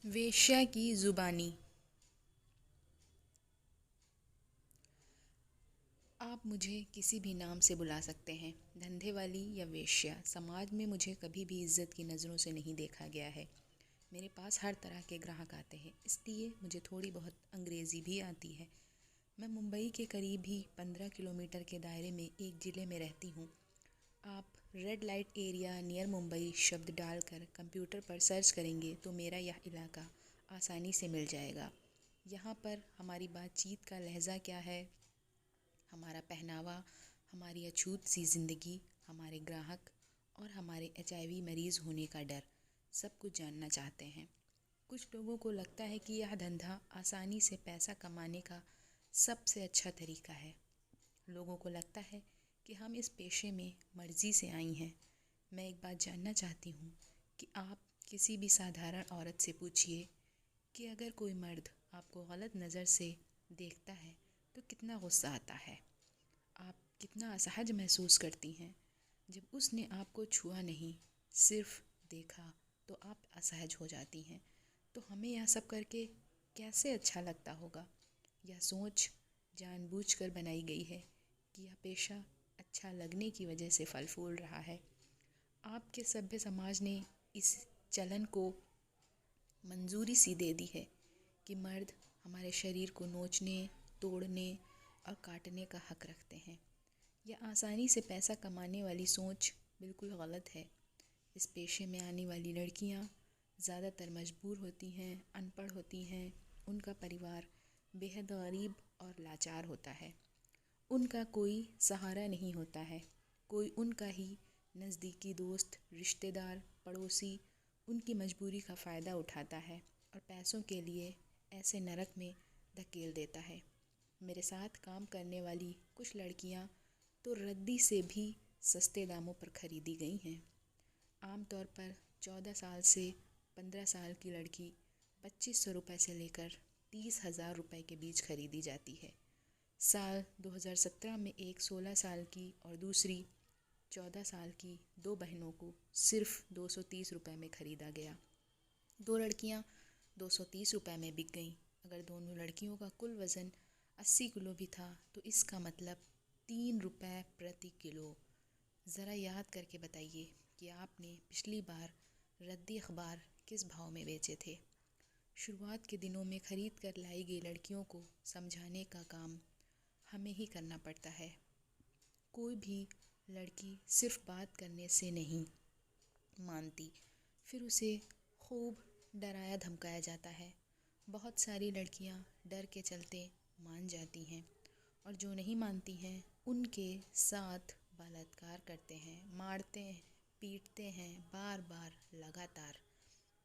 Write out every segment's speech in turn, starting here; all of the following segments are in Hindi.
वेश्या की जुबानी। आप मुझे किसी भी नाम से बुला सकते हैं, धंधे वाली या वेश्या। समाज में मुझे कभी भी इज्जत की नज़रों से नहीं देखा गया है। मेरे पास हर तरह के ग्राहक आते हैं, इसलिए मुझे थोड़ी बहुत अंग्रेज़ी भी आती है। मैं मुंबई के करीब ही 15 किलोमीटर के दायरे में एक ज़िले में रहती हूँ। आप red light area near Mumbai शब्द डालकर कंप्यूटर पर सर्च करेंगे तो मेरा यह इलाका आसानी से मिल जाएगा। यहाँ पर हमारी बातचीत का लहजा क्या है, हमारा पहनावा, हमारी अछूत सी ज़िंदगी, हमारे ग्राहक और हमारे HIV मरीज़ होने का डर, सब कुछ जानना चाहते हैं। कुछ लोगों को लगता है कि यह धंधा आसानी से पैसा कमाने का सबसे अच्छा तरीका है। लोगों को लगता है कि हम इस पेशे में मर्जी से आई हैं। मैं एक बात जानना चाहती हूँ कि आप किसी भी साधारण औरत से पूछिए कि अगर कोई मर्द आपको गलत नज़र से देखता है तो कितना गुस्सा आता है। आप कितना असहज महसूस करती हैं। जब उसने आपको छुआ नहीं, सिर्फ देखा, तो आप असहज हो जाती हैं। तो हमें यह सब करके कैसे अच्छा लगता होगा। यह सोच जानबूझकर बनाई गई है कि यह पेशा अच्छा लगने की वजह से फल फूल रहा है। आपके सभ्य समाज ने इस चलन को मंजूरी सी दे दी है कि मर्द हमारे शरीर को नोचने, तोड़ने और काटने का हक रखते हैं। यह आसानी से पैसा कमाने वाली सोच बिल्कुल गलत है। इस पेशे में आने वाली लड़कियां ज़्यादातर मजबूर होती हैं, अनपढ़ होती हैं। उनका परिवार बेहद गरीब और लाचार होता है। उनका कोई सहारा नहीं होता है। कोई उनका ही नज़दीकी दोस्त, रिश्तेदार, पड़ोसी उनकी मजबूरी का फ़ायदा उठाता है और पैसों के लिए ऐसे नरक में धकेल देता है। मेरे साथ काम करने वाली कुछ लड़कियां तो रद्दी से भी सस्ते दामों पर खरीदी गई हैं। आमतौर पर 14 साल से 15 साल की लड़की 2500 रुपये से लेकर 30,000 रुपये के बीच खरीदी जाती है। साल 2017 में एक 16 साल की और दूसरी 14 साल की दो बहनों को सिर्फ 230 रुपये में खरीदा गया। दो लड़कियां 230 रुपये में बिक गईं। अगर दोनों लड़कियों का कुल वज़न 80 किलो भी था तो इसका मतलब 3 रुपये प्रति किलो। ज़रा याद करके बताइए कि आपने पिछली बार रद्दी अखबार किस भाव में बेचे थे। शुरुआत के दिनों में खरीद कर लाई गई लड़कियों को समझाने का काम हमें ही करना पड़ता है। कोई भी लड़की सिर्फ बात करने से नहीं मानती, फिर उसे खूब डराया धमकाया जाता है। बहुत सारी लड़कियां डर के चलते मान जाती हैं और जो नहीं मानती हैं उनके साथ बलात्कार करते हैं, मारते हैं, पीटते हैं बार बार लगातार,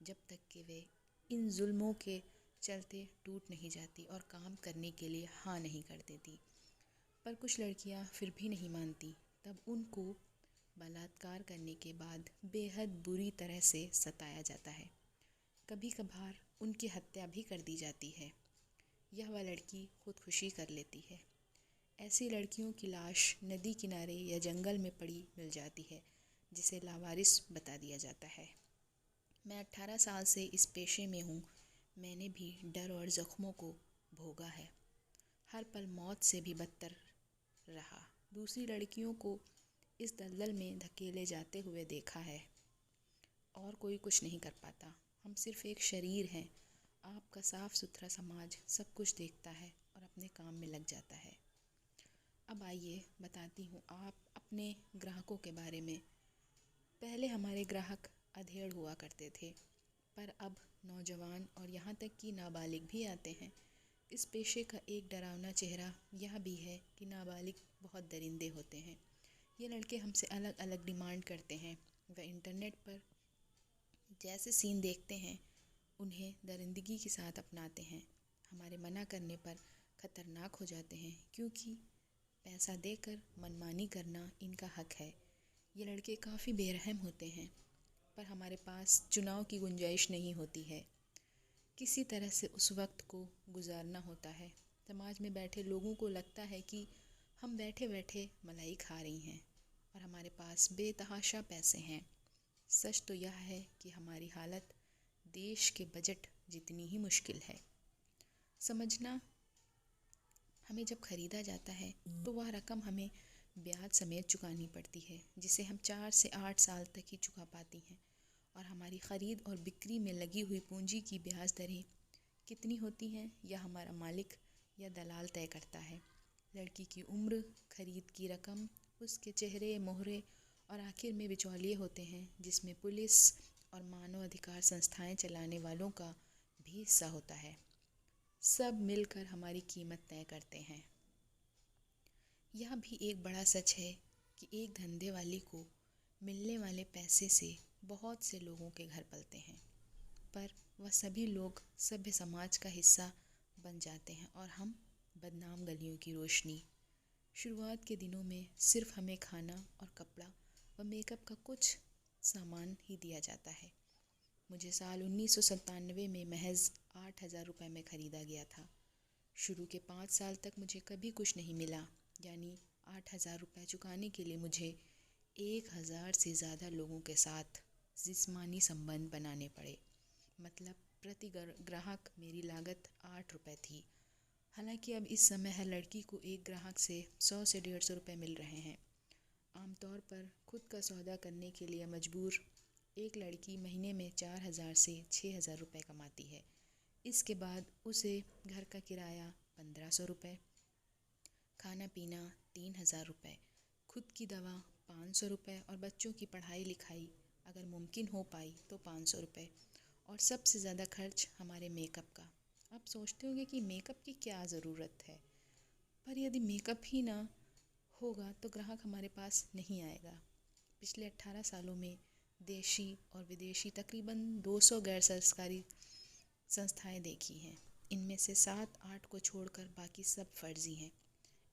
जब तक कि वे इन जुल्मों के चलते टूट नहीं जाती और काम करने के लिए हाँ नहीं कर देती। पर कुछ लड़कियां फिर भी नहीं मानती, तब उनको बलात्कार करने के बाद बेहद बुरी तरह से सताया जाता है। कभी कभार उनकी हत्या भी कर दी जाती है। यह वह लड़की खुदकुशी कर लेती है। ऐसी लड़कियों की लाश नदी किनारे या जंगल में पड़ी मिल जाती है, जिसे लावारिस बता दिया जाता है। मैं 18 साल से इस पेशे में हूँ। मैंने भी डर और ज़ख्मों को भोगा है। हर पल मौत से भी बदतर रहा। दूसरी लड़कियों को इस दलदल में धकेले जाते हुए देखा है और कोई कुछ नहीं कर पाता। हम सिर्फ एक शरीर हैं। आपका साफ सुथरा समाज सब कुछ देखता है और अपने काम में लग जाता है। अब आइए बताती हूँ आप अपने ग्राहकों के बारे में। पहले हमारे ग्राहक अधेड़ हुआ करते थे, पर अब नौजवान और यहाँ तक कि नाबालिग भी आते हैं। इस पेशे का एक डरावना चेहरा यह भी है कि नाबालिग बहुत दरिंदे होते हैं। ये लड़के हमसे अलग अलग डिमांड करते हैं। वह इंटरनेट पर जैसे सीन देखते हैं उन्हें दरिंदगी के साथ अपनाते हैं। हमारे मना करने पर खतरनाक हो जाते हैं, क्योंकि पैसा देकर मनमानी करना इनका हक है। ये लड़के काफ़ी बेरहम होते हैं, पर हमारे पास चुनाव की गुंजाइश नहीं होती है। किसी तरह से उस वक्त को गुजारना होता है। समाज में बैठे लोगों को लगता है कि हम बैठे बैठे मलाई खा रही हैं और हमारे पास बेतहाशा पैसे हैं। सच तो यह है कि हमारी हालत देश के बजट जितनी ही मुश्किल है। समझना, हमें जब खरीदा जाता है तो वह रकम हमें ब्याज समेत चुकानी पड़ती है, जिसे हम 4 से 8 साल तक ही चुका पाती हैं। और हमारी ख़रीद और बिक्री में लगी हुई पूंजी की ब्याज दरें कितनी होती हैं, यह हमारा मालिक या दलाल तय करता है। लड़की की उम्र, खरीद की रकम, उसके चेहरे, मोहरे और आखिर में बिचौलिए होते हैं, जिसमें पुलिस और मानव अधिकार संस्थाएं चलाने वालों का भी हिस्सा होता है। सब मिलकर हमारी कीमत तय करते हैं। यह भी एक बड़ा सच है कि एक धंधे वाली को मिलने वाले पैसे से बहुत से लोगों के घर पलते हैं, पर वह सभी लोग सभ्य समाज का हिस्सा बन जाते हैं और हम बदनाम गलियों की रोशनी। शुरुआत के दिनों में सिर्फ हमें खाना और कपड़ा व मेकअप का कुछ सामान ही दिया जाता है। मुझे साल 1997 में महज 8,000 रुपये में ख़रीदा गया था। शुरू के 5 साल तक मुझे कभी कुछ नहीं मिला, यानी 8,000 रुपये चुकाने के लिए मुझे 1,000 से ज़्यादा लोगों के साथ जिस्मानी संबंध बनाने पड़े। मतलब प्रति ग्राहक मेरी लागत 8 रुपये थी। हालांकि अब इस समय हर लड़की को एक ग्राहक से 100 से 150 रुपये मिल रहे हैं। आमतौर पर खुद का सौदा करने के लिए मजबूर एक लड़की महीने में 4,000 से 6,000 रुपये कमाती है। इसके बाद उसे घर का किराया 1,500 रुपये, खाना पीना 3,000 रुपये, खुद की दवा 500 रुपये और बच्चों की पढ़ाई लिखाई अगर मुमकिन हो पाई तो 500 रुपये, और सबसे ज़्यादा खर्च हमारे मेकअप का। आप सोचते होंगे कि मेकअप की क्या ज़रूरत है, पर यदि मेकअप ही ना होगा तो ग्राहक हमारे पास नहीं आएगा। पिछले 18 सालों में देशी और विदेशी तकरीबन 200 गैर सरकारी संस्थाएं देखी हैं। इनमें से 7-8 को छोड़कर बाकी सब फर्जी हैं।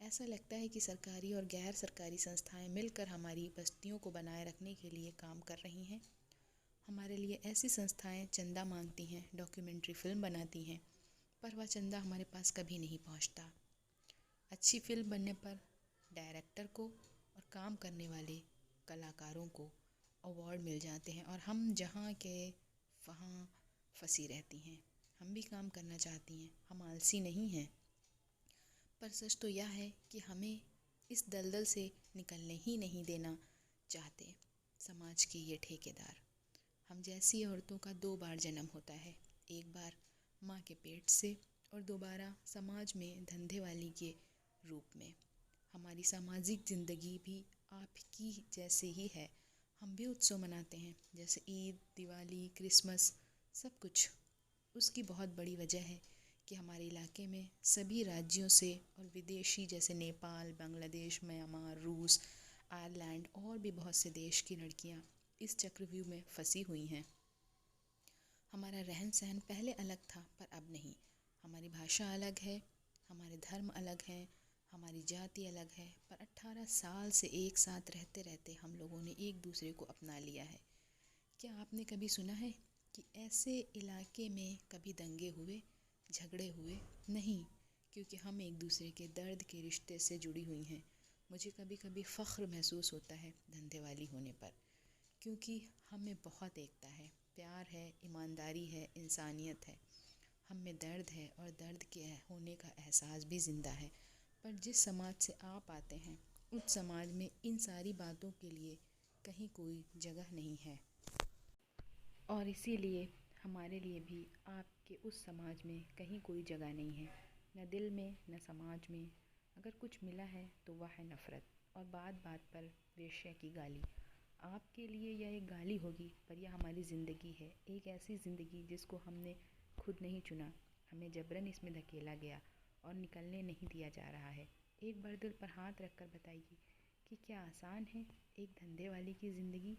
ऐसा लगता है कि सरकारी और गैर सरकारी संस्थाएं मिलकर हमारी बस्तियों को बनाए रखने के लिए काम कर रही हैं। हमारे लिए ऐसी संस्थाएं चंदा मांगती हैं, डॉक्यूमेंट्री फिल्म बनाती हैं, पर वह चंदा हमारे पास कभी नहीं पहुंचता। अच्छी फिल्म बनने पर डायरेक्टर को और काम करने वाले कलाकारों को अवार्ड मिल जाते हैं और हम जहाँ के वहाँ फंसी रहती हैं। हम भी काम करना चाहती हैं, हम आलसी नहीं हैं, पर सच तो यह है कि हमें इस दलदल से निकलने ही नहीं देना चाहते समाज के ये ठेकेदार। हम जैसी औरतों का 2 बार जन्म होता है, एक बार माँ के पेट से और दोबारा समाज में धंधे वाली के रूप में। हमारी सामाजिक ज़िंदगी भी आपकी जैसे ही है। हम भी उत्सव मनाते हैं, जैसे ईद, दिवाली, क्रिसमस, सब कुछ। उसकी बहुत बड़ी वजह है कि हमारे इलाके में सभी राज्यों से और विदेशी जैसे नेपाल, बांग्लादेश, म्यांमार, रूस, आयरलैंड और भी बहुत से देश की लड़कियां इस चक्रव्यूह में फंसी हुई हैं। हमारा रहन सहन पहले अलग था, पर अब नहीं। हमारी भाषा अलग है, हमारे धर्म अलग हैं, हमारी जाति अलग है, पर 18 साल से एक साथ रहते रहते हम लोगों ने एक दूसरे को अपना लिया है। क्या आपने कभी सुना है कि ऐसे इलाके में कभी दंगे हुए, झगड़े हुए? नहीं, क्योंकि हम एक दूसरे के दर्द के रिश्ते से जुड़ी हुई हैं। मुझे कभी कभी फ़ख्र महसूस होता है धंधे वाली होने पर, क्योंकि हम में बहुत एकता है, प्यार है, ईमानदारी है, इंसानियत है। हम में दर्द है और दर्द के होने का एहसास भी ज़िंदा है। पर जिस समाज से आप आते हैं उस समाज में इन सारी बातों के लिए कहीं कोई जगह नहीं है, और इसीलिए हमारे लिए भी आपके उस समाज में कहीं कोई जगह नहीं है, न दिल में न समाज में। अगर कुछ मिला है तो वह है नफ़रत और बात बात पर वेश्या की गाली। आपके लिए यह एक गाली होगी, पर यह हमारी ज़िंदगी है, एक ऐसी ज़िंदगी जिसको हमने खुद नहीं चुना, हमें जबरन इसमें धकेला गया और निकलने नहीं दिया जा रहा है। एक बार दिल पर हाथ रखकर बताइए कि क्या आसान है एक धंधे वाली की ज़िंदगी?